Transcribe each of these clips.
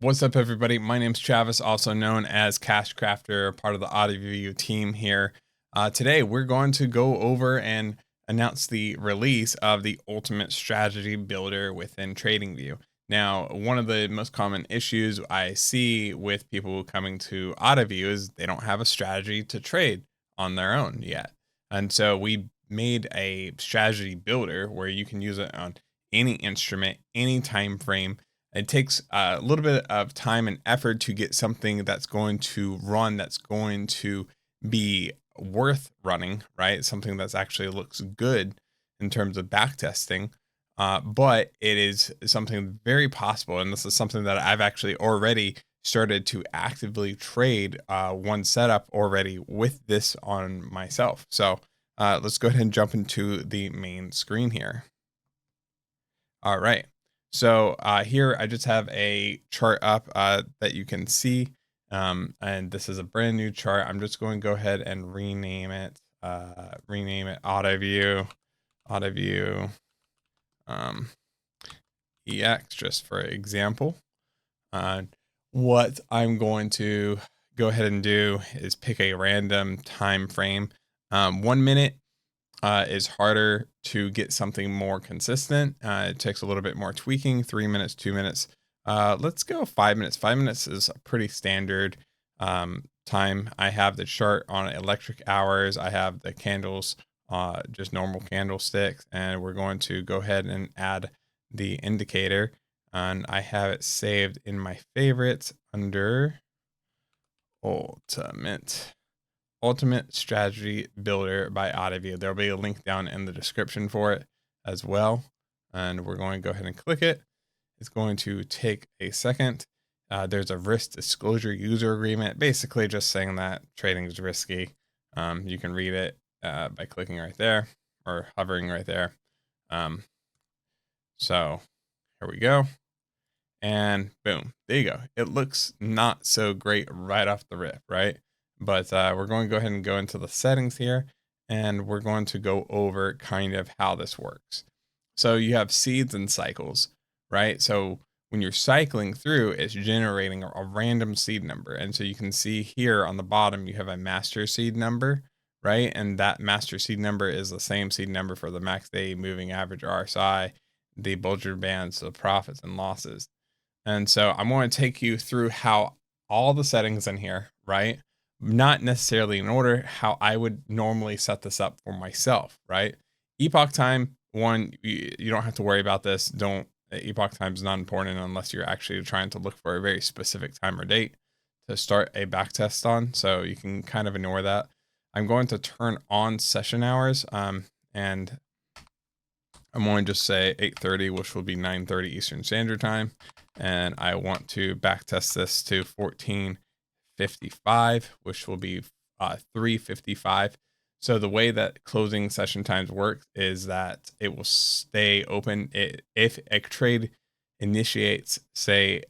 What's up, everybody? My name's Travis, also known as Cash Crafter, part of the Autoview team here. Today, we're going to go over and announce the release of the Ultimate Strategy Builder within TradingView. Now, one of the most common issues I see with people coming to Autoview is they don't have a strategy to trade on their own yet. And so we made a strategy builder where you can use it on any instrument, any time frame. It takes a little bit of time and effort to get something that's going to run, that's going to be worth running, right? Something that's actually looks good in terms of back testing. But it is something very possible. And this is something that I've actually already started to actively trade one setup already with this on myself. So let's go ahead and jump into the main screen here. All right. So here I just have a chart up that you can see. And this is a brand new chart. I'm just going to go ahead and rename it. Rename it Autoview EX, just for example. What I'm going to go ahead and do is pick a random time frame. 1 minute is harder to get something more consistent. It takes a little bit more tweaking. 3 minutes, 2 minutes. Let's go 5 minutes. 5 minutes is a pretty standard time. I have the chart on electric hours. I have the candles, just normal candlesticks, and we're going to go ahead and add the indicator. And I have it saved in my favorites under Ultimate Strategy Builder by Autoview. There'll be a link down in the description for it as well. And we're going to go ahead and click it. It's going to take a second. There's a risk disclosure user agreement, basically just saying that trading is risky. You can read it by clicking right there or hovering right there. So here we go. And boom, there you go. It looks not so great right off the rip, right? But we're going to go ahead and go into the settings here, and we're going to go over kind of how this works. So you have seeds and cycles, right? So when you're cycling through, it's generating a random seed number. And so you can see here on the bottom, you have a master seed number, right? And that master seed number is the same seed number for the max day moving average RSI, the Bollinger bands, the profits and losses. And so I'm going to take you through how all the settings in here, right? Not necessarily in order, how I would normally set this up for myself, right? Epoch time, one, you don't have to worry about this. Epoch time is not important unless you're actually trying to look for a very specific time or date to start a back test on. So you can kind of ignore that. I'm going to turn on session hours, and I'm going to just say 8:30, which will be 9:30 Eastern Standard Time. And I want to back test this to 14:55, which will be 3:55. So the way that closing session times work is that it will stay open. If a trade initiates, say,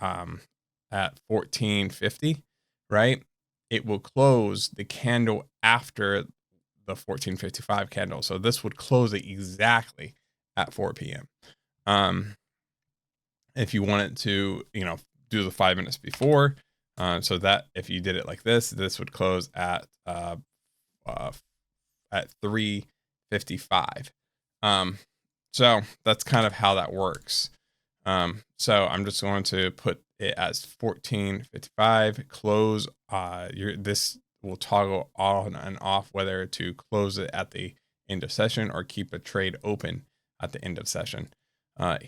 at 14:50, right? It will close the candle after the 14:55 candle. So this would close it exactly at 4 p.m. If you wanted to, do the 5 minutes before, so that if you did it like this would close at 3:55. So that's kind of how that works. So I'm just going to put it as 14:55 close. This will toggle on and off whether to close it at the end of session or keep a trade open at the end of session.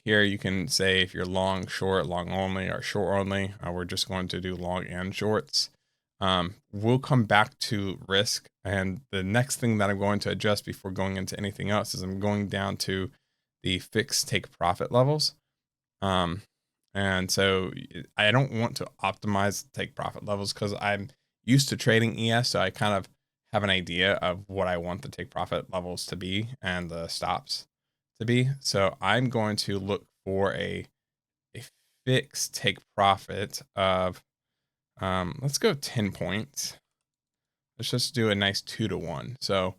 Here you can say if you're long, short, long only, or short only. We're just going to do long and shorts. We'll come back to risk. And the next thing that I'm going to adjust before going into anything else is I'm going down to the fixed take profit levels. And so I don't want to optimize take profit levels because I'm used to trading ES. So I kind of have an idea of what I want the take profit levels to be and the stops to be. So I'm going to look for a fixed take profit of, let's go 10 points. Let's just do a nice 2-to-1. So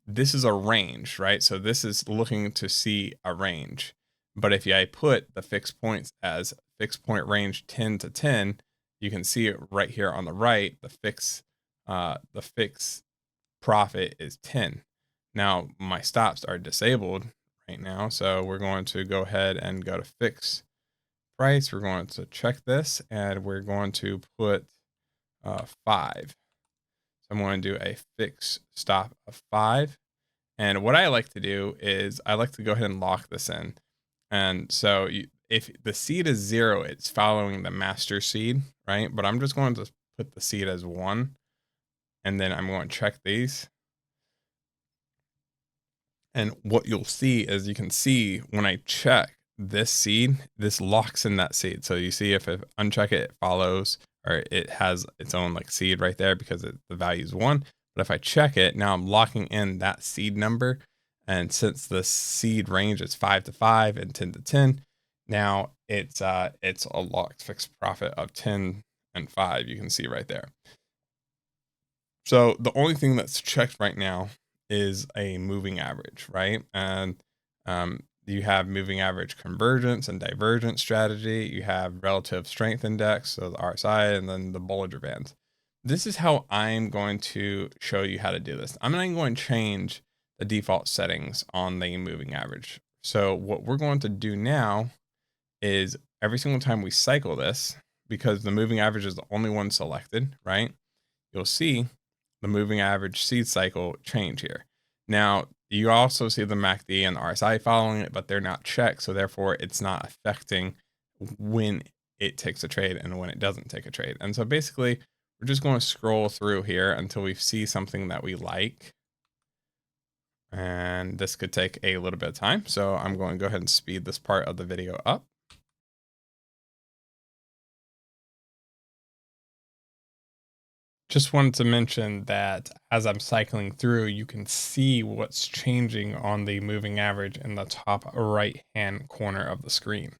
this is a range, right? So this is looking to see a range, But if I put the fixed points as fixed point range 10 to 10, you can see it right here on the right. The fixed profit is 10. Now my stops are disabled right now. So we're going to go ahead and go to fix price. We're going to check this and we're going to put 5. So I'm going to do a fixed stop of 5. And what I like to do is I like to go ahead and lock this in. And so if the seed is 0, it's following the master seed, right? But I'm just going to put the seed as 1. And then I'm going to check these. And what you'll see is you can see when I check this seed, this locks in that seed. So you see if I uncheck it, it follows, or it has its own like seed right there because the value is 1. But if I check it, now I'm locking in that seed number. And since the seed range is 5 to 5 and 10 to 10, now it's a locked fixed profit of 10 and 5. You can see right there. So the only thing that's checked right now is a moving average, right? And you have moving average convergence and divergence strategy. You have relative strength index, so the RSI, and then the Bollinger Bands. This is how I'm going to show you how to do this. I'm not going to change the default settings on the moving average. So what we're going to do now is every single time we cycle this, because the moving average is the only one selected, right? You'll see the moving average seed cycle change here. Now, you also see the MACD and the RSI following it, but they're not checked. So therefore it's not affecting when it takes a trade and when it doesn't take a trade. And so basically we're just going to scroll through here until we see something that we like. And this could take a little bit of time. So I'm going to go ahead and speed this part of the video up. Just wanted to mention that as I'm cycling through, you can see what's changing on the moving average in the top right hand corner of the screen.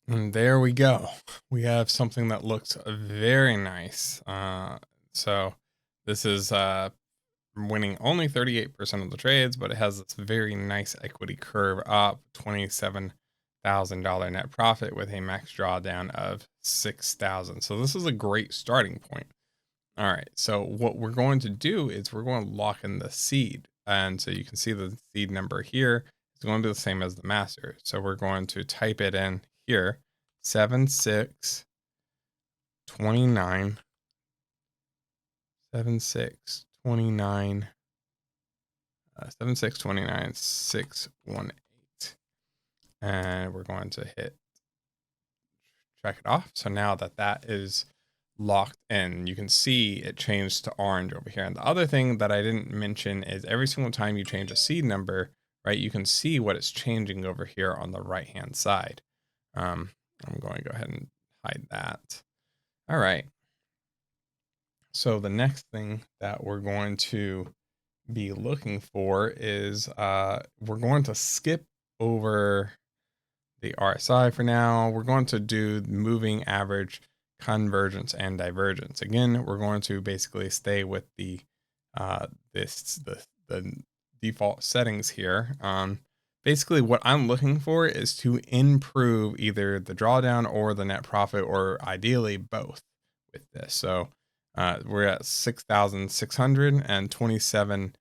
And there we go. We have something that looks very nice. So this is winning only 38% of the trades, but it has this very nice equity curve up, $27,000 net profit with a max drawdown of 6,000. So this is a great starting point. All right. So what we're going to do is we're going to lock in the seed. And so you can see the seed number here is going to be the same as the master. So we're going to type it in here, 7629, 7629, 618. And we're going to hit check it off. So now that is locked in, you can see it changed to orange over here. And the other thing that I didn't mention is every single time you change a seed number, right, you can see what it's changing over here on the right hand side. I'm going to go ahead and hide that. All right. So the next thing that we're going to be looking for is we're going to skip over the RSI for now. We're going to do moving average, convergence, and divergence. Again, we're going to basically stay with the default settings here. Basically what I'm looking for is to improve either the drawdown or the net profit, or ideally both with this. So we're at 6,627.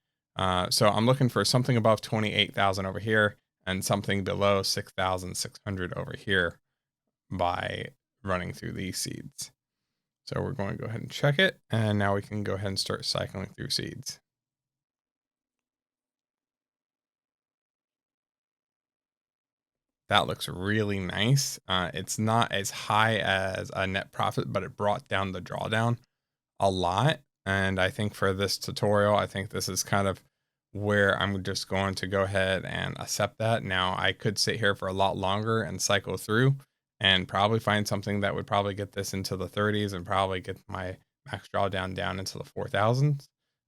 So I'm looking for something above 28,000 over here and something below 6,600 over here by running through these seeds. So we're going to go ahead and check it. And now we can go ahead and start cycling through seeds. That looks really nice. It's not as high as a net profit, but it brought down the drawdown a lot. And I think for this tutorial, I think this is kind of where I'm just going to go ahead and accept that. Now I could sit here for a lot longer and cycle through and probably find something that would probably get this into the 30s and probably get my max drawdown down into the 4,000s.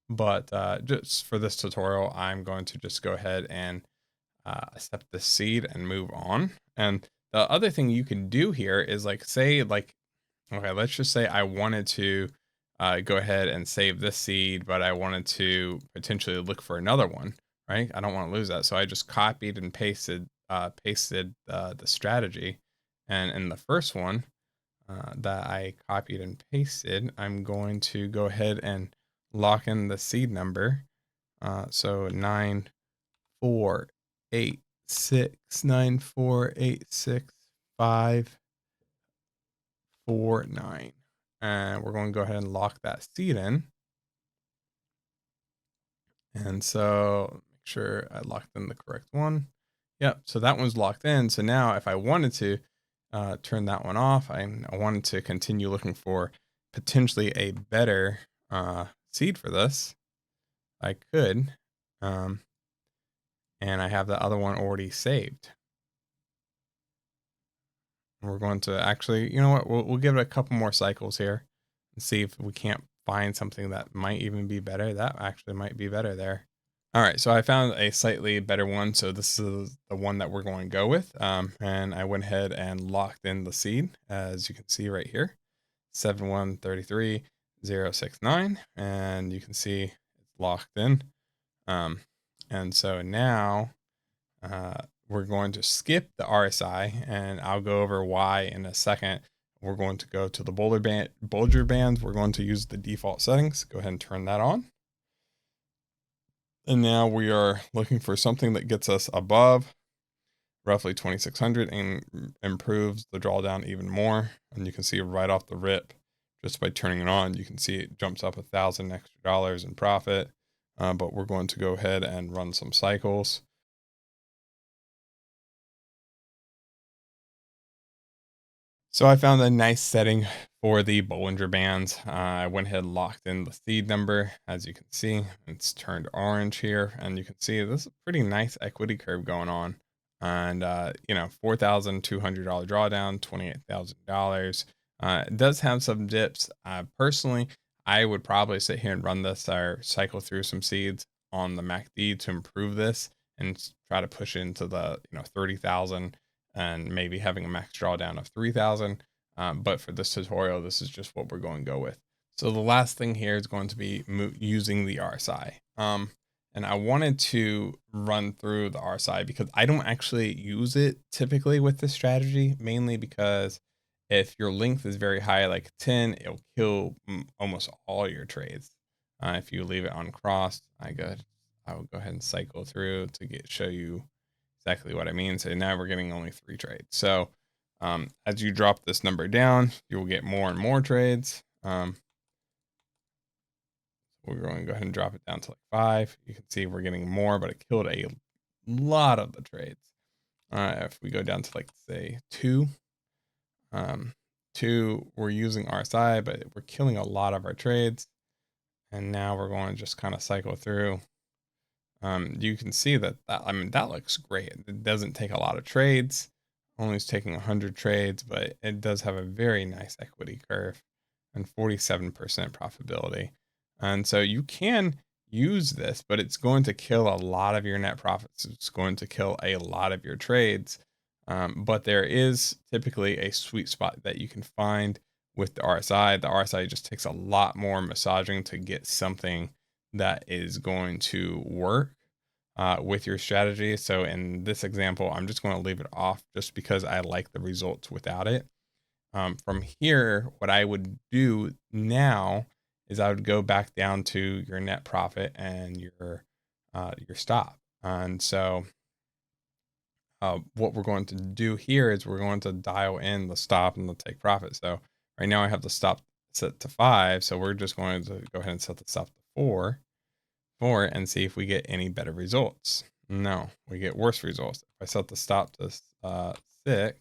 But just for this tutorial, I'm going to just go ahead and accept the seed and move on. And the other thing you can do here is like, say like, okay, let's just say I wanted to go ahead and save this seed, but I wanted to potentially look for another one, right? I don't want to lose that. So I just copied and pasted the strategy. And in the first one that I copied and pasted, I'm going to go ahead and lock in the seed number. So 94869486549. And we're going to go ahead and lock that seed in. And so make sure I locked in the correct one. Yep. So that one's locked in. So now if I wanted to turn that one off, I wanted to continue looking for potentially a better seed for this, I could. And I have the other one already saved. We're going to actually, you know what, we'll give it a couple more cycles here and see if we can't find something that might even be better. That actually might be better there. All right, so I found a slightly better one. So this is the one that we're going to go with. And I went ahead and locked in the seed, as you can see right here, 7133069. And you can see it's locked in. And so now we're going to skip the RSI, and I'll go over why in a second. We're going to go to the Bollinger Bands. We're going to use the default settings. Go ahead and turn that on. And now we are looking for something that gets us above roughly 2600 and improves the drawdown even more. And you can see right off the rip, just by turning it on, you can see it jumps up $1,000 extra in profit. But we're going to go ahead and run some cycles. So I found a nice setting for the Bollinger Bands. I went ahead and locked in the seed number. As you can see, it's turned orange here. And you can see this is a pretty nice equity curve going on. And, $4,200 drawdown, $28,000. It does have some dips. Personally, I would probably sit here and run this or cycle through some seeds on the MACD to improve this and try to push into the 30,000 and maybe having a max drawdown of 3,000. But for this tutorial, this is just what we're going to go with. So the last thing here is going to be using the RSI. And I wanted to run through the RSI because I don't actually use it typically with this strategy, mainly because if your length is very high, like 10, it'll kill almost all your trades. If you leave it uncrossed, I will go ahead and cycle through to show you exactly what I mean. So now we're getting only 3 trades. So as you drop this number down, you will get more and more trades. We're going to go ahead and drop it down to like 5. You can see we're getting more, but it killed a lot of the trades. If we go down to like say 2, 2, we're using RSI, but we're killing a lot of our trades. And now we're going to just kind of cycle through. You can see that looks great. It doesn't take a lot of trades. Only is taking 100 trades, but it does have a very nice equity curve and 47% profitability. And so you can use this, but it's going to kill a lot of your net profits. It's going to kill a lot of your trades. But there is typically a sweet spot that you can find with the RSI. The RSI just takes a lot more massaging to get something that is going to work with your strategy. So in this example, I'm just going to leave it off just because I like the results without it. From here, what I would do now is I would go back down to your net profit and your stop. And so what we're going to do here is we're going to dial in the stop and the take profit. So right now I have the stop set to 5. So we're just going to go ahead and set the stop to 4 and see if we get any better results. No, we get worse results. If I set the stop to 6,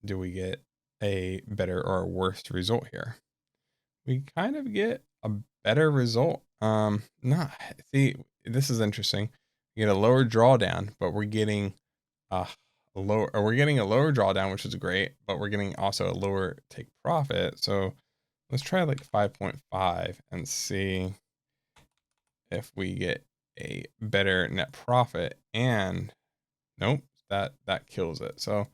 do we get a better or a worse result here? We kind of get a better result. See, this is interesting. You get a lower drawdown, but we're getting a lower drawdown, which is great, but we're getting also a lower take profit. So let's try like 5.5 and see if we get a better net profit. And nope, that kills it. So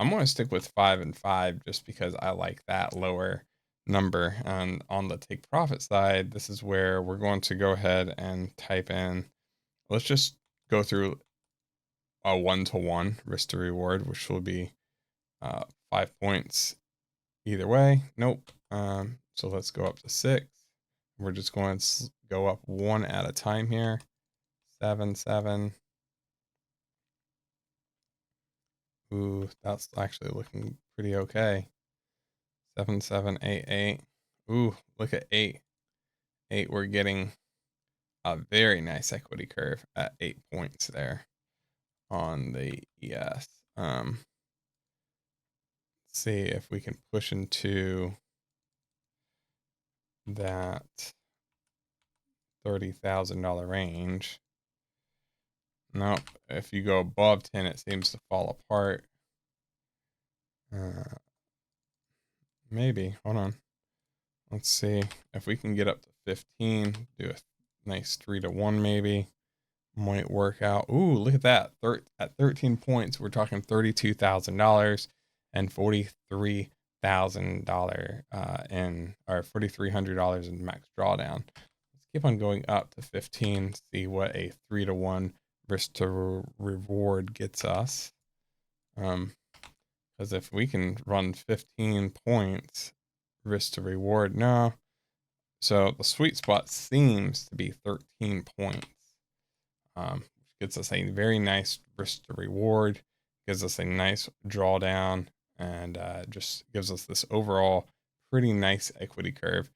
I'm going to stick with 5 and 5 just because I like that lower number. And on the take profit side, this is where we're going to go ahead and type in, let's just go through a 1-to-1 risk to reward, which will be 5 points either way. Nope. So let's go up to 6. We're just going to go up one at a time here. 7, 7. Ooh, that's actually looking pretty okay. 7, 7, 8, 8. Ooh, look at 8. 8, we're getting a very nice equity curve at 8 points there on the ES. Let's see if we can push into that $30,000 range. Nope. If you go above 10, it seems to fall apart. Maybe. Hold on. Let's see if we can get up to 15. Do a nice 3-to-1 maybe. Might work out. Ooh, look at that. At 13 points, we're talking $32,000 and $43,000 in, or $4,300 in max drawdown. Let's keep on going up to 15. See what a 3-to-1 risk to reward gets us. Because if we can run 15 points risk to reward, no. So the sweet spot seems to be 13 points. Which gets us a very nice risk to reward, gives us a nice drawdown, and just gives us this overall pretty nice equity curve.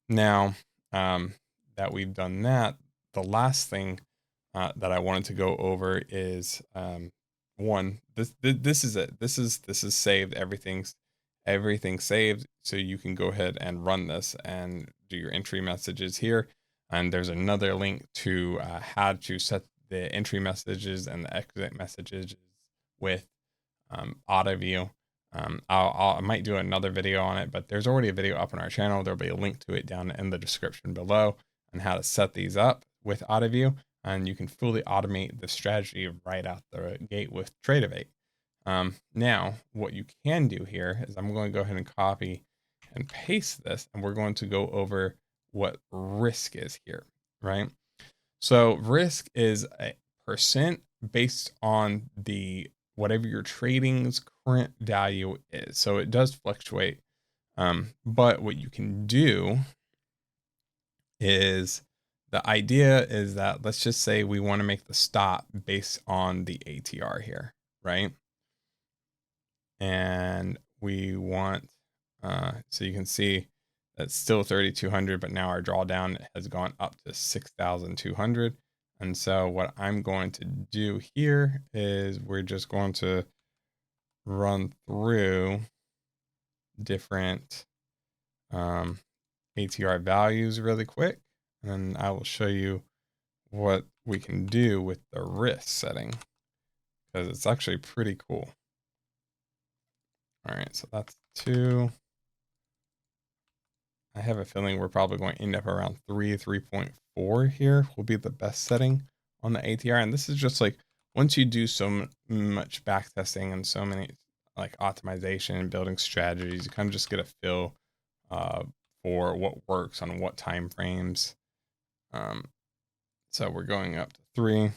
Now that we've done that, the last thing that I wanted to go over is one. This is it. This is saved. Everything's saved, so you can go ahead and run this and do your entry messages here. And there's another link to how to set the entry messages and the exit messages with Autoview. I might do another video on it, but there's already a video up on our channel. There'll be a link to it down in the description below on how to set these up with Autoview, and you can fully automate the strategy right out the gate with Tradovate. Now, what you can do here is I'm going to go ahead and copy and paste this, and we're going to go over what risk is here, right? So risk is a percent based on the whatever your trading's current value is. So it does fluctuate. But what you can do is, the idea is that, let's just say we want to make the stop based on the ATR here, right? And we want, so you can see that's still 3,200, but now our drawdown has gone up to 6,200. And so what I'm going to do here is we're just going to run through different ATR values really quick. And I will show you what we can do with the risk setting, because it's actually pretty cool. All right, so that's 2. I have a feeling we're probably going to end up around 3.4 here will be the best setting on the ATR. And this is just like, once you do so much back testing and so many like optimization and building strategies, you kind of just get a feel for what works on what time frames. So we're going up to 3.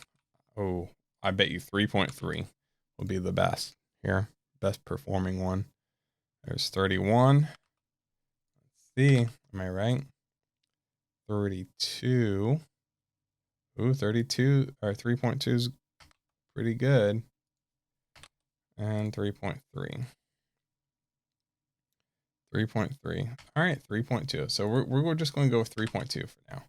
Oh, I bet you 3.3 will be the best here. Best performing one. There's 31. See, am I right? 32. Ooh, 32 or 3.2 is pretty good. And 3.3. 3.3. All right, 3.2. So we're just going to go with 3.2 for now.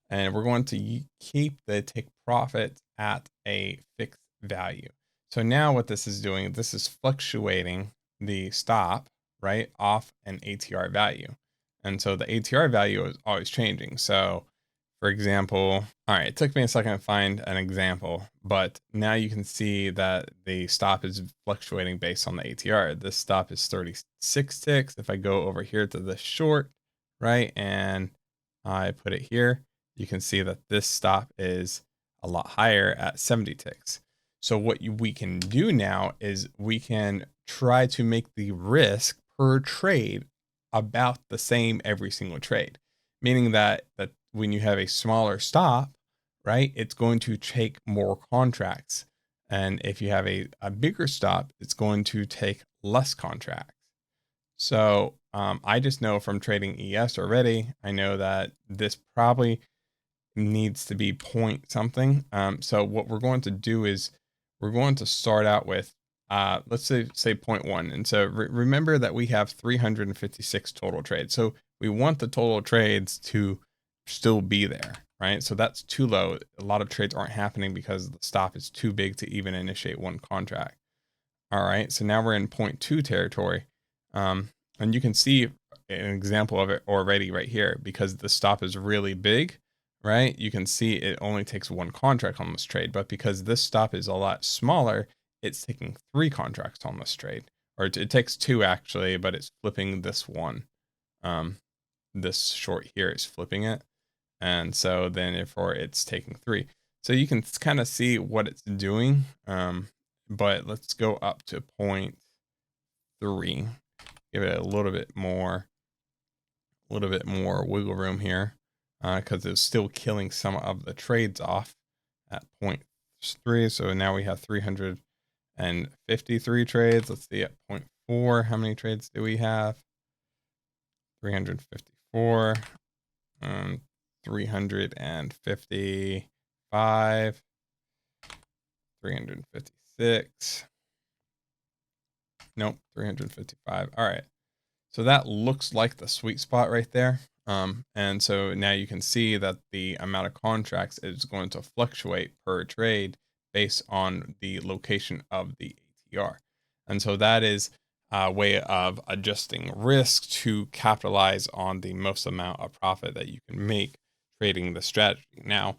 And we're going to keep the take profit at a fixed value. So now what this is doing, this is fluctuating the stop, right, off an ATR value. And so the ATR value is always changing. So for example, all right, it took me a second to find an example, but now you can see that the stop is fluctuating based on the ATR. This stop is 36 ticks. If I go over here to the short, right, and I put it here, you can see that this stop is a lot higher at 70 ticks. So what we can do now is we can try to make the risk per trade about the same every single trade, meaning that when you have a smaller stop, right, it's going to take more contracts. And if you have a bigger stop, it's going to take less contracts. So I just know from trading ES already, I know that this probably needs to be point something. So what we're going to do is we're going to start out with, let's say 0.1. And so remember that we have 356 total trades. So we want the total trades to still be there, right? So that's too low. A lot of trades aren't happening because the stop is too big to even initiate one contract. All right, so now we're in 0.2 territory. And you can see an example of it already right here because the stop is really big, right? You can see it only takes one contract on this trade, but because this stop is a lot smaller, it's taking 3 contracts on this trade, or it takes 2 actually, but it's flipping this one. This short here is flipping it. And so then therefore it's taking 3. So you can kind of see what it's doing. But let's go up to 0.3. Give it a little bit more wiggle room here, because it's still killing some of the trades off at 0.3. So now we have 353 trades. Let's see at 0.4. How many trades do we have? 354. 355. 356. Nope, 355. All right. So that looks like the sweet spot right there. And so now you can see that the amount of contracts is going to fluctuate per trade based on the location of the ATR. And so that is a way of adjusting risk to capitalize on the most amount of profit that you can make trading the strategy. Now,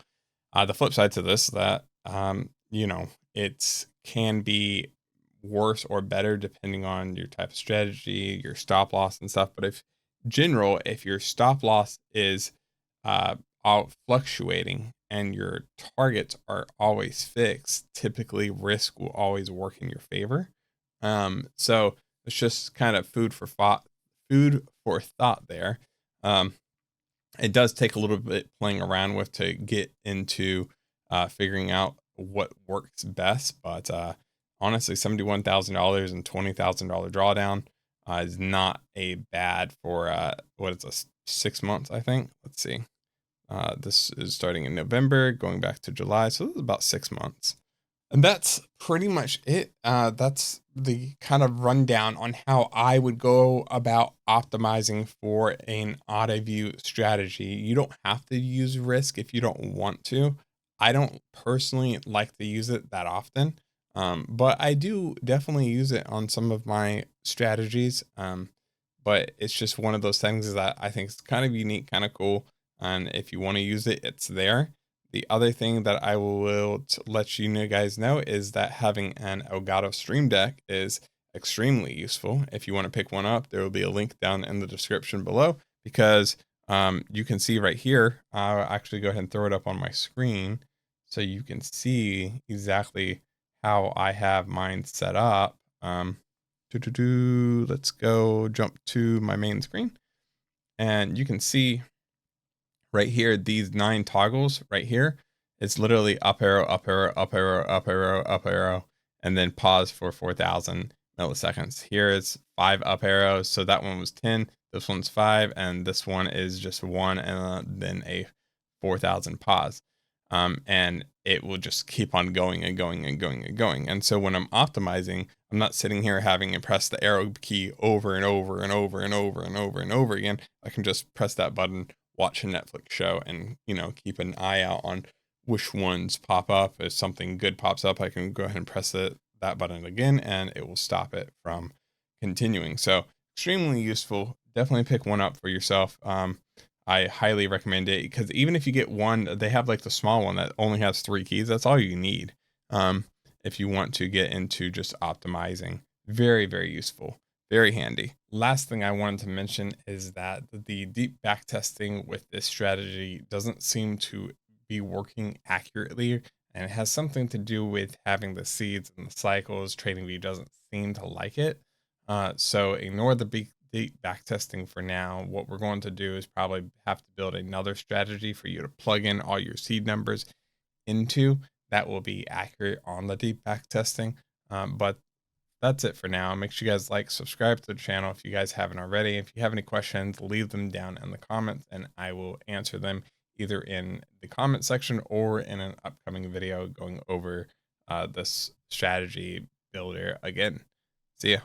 the flip side to this is that, it can be worse or better depending on your type of strategy, your stop loss and stuff. But if your stop loss is all fluctuating and your targets are always fixed, typically risk will always work in your favor. So it's just kind of food for thought there. It does take a little bit playing around with to get into figuring out what works best, but honestly, $71,000 and $20,000 drawdown is not a bad for what it's a 6 months, I think. Let's see. This is starting in November, going back to July, so this is about 6 months. And that's pretty much it. That's the kind of rundown on how I would go about optimizing for an Autoview strategy. You don't have to use risk if you don't want to. I don't personally like to use it that often, but I do definitely use it on some of my strategies. But it's just one of those things that I think is kind of unique, kind of cool. And if you want to use it, it's there. The other thing that I will let you guys know is that having an Elgato Stream Deck is extremely useful. If you want to pick one up, there will be a link down in the description below, because you can see right here. I'll actually go ahead and throw it up on my screen so you can see exactly how I have mine set up. Let's go jump to my main screen, and you can see right here, these 9 toggles right here, it's literally up arrow, up arrow, up arrow, up arrow, up arrow, and then pause for 4,000 milliseconds. Here it's 5 up arrows. So that one was 10, this one's 5, and this one is just 1, and then a 4,000 pause. And it will just keep on going and going and going and going. And so when I'm optimizing, I'm not sitting here having to press the arrow key over and over and over and over and over and over again. I can just press that button, watch a Netflix show, and keep an eye out on which ones pop up. If something good pops up, I can go ahead and press that button again, and it will stop it from continuing. So extremely useful. Definitely pick one up for yourself. I highly recommend it, because even if you get one, they have like the small one that only has 3 keys. That's all you need. If you want to get into just optimizing, very, very useful. Very handy. Last thing I wanted to mention is that the deep back testing with this strategy doesn't seem to be working accurately, and it has something to do with having the seeds and the cycles. TradingView doesn't seem to like it. So ignore the deep back testing for now. What we're going to do is probably have to build another strategy for you to plug in all your seed numbers into that will be accurate on the deep back testing. But that's it for now. Make sure you guys like, subscribe to the channel if you guys haven't already. If you have any questions, leave them down in the comments and I will answer them either in the comment section or in an upcoming video going over this strategy builder again. See ya.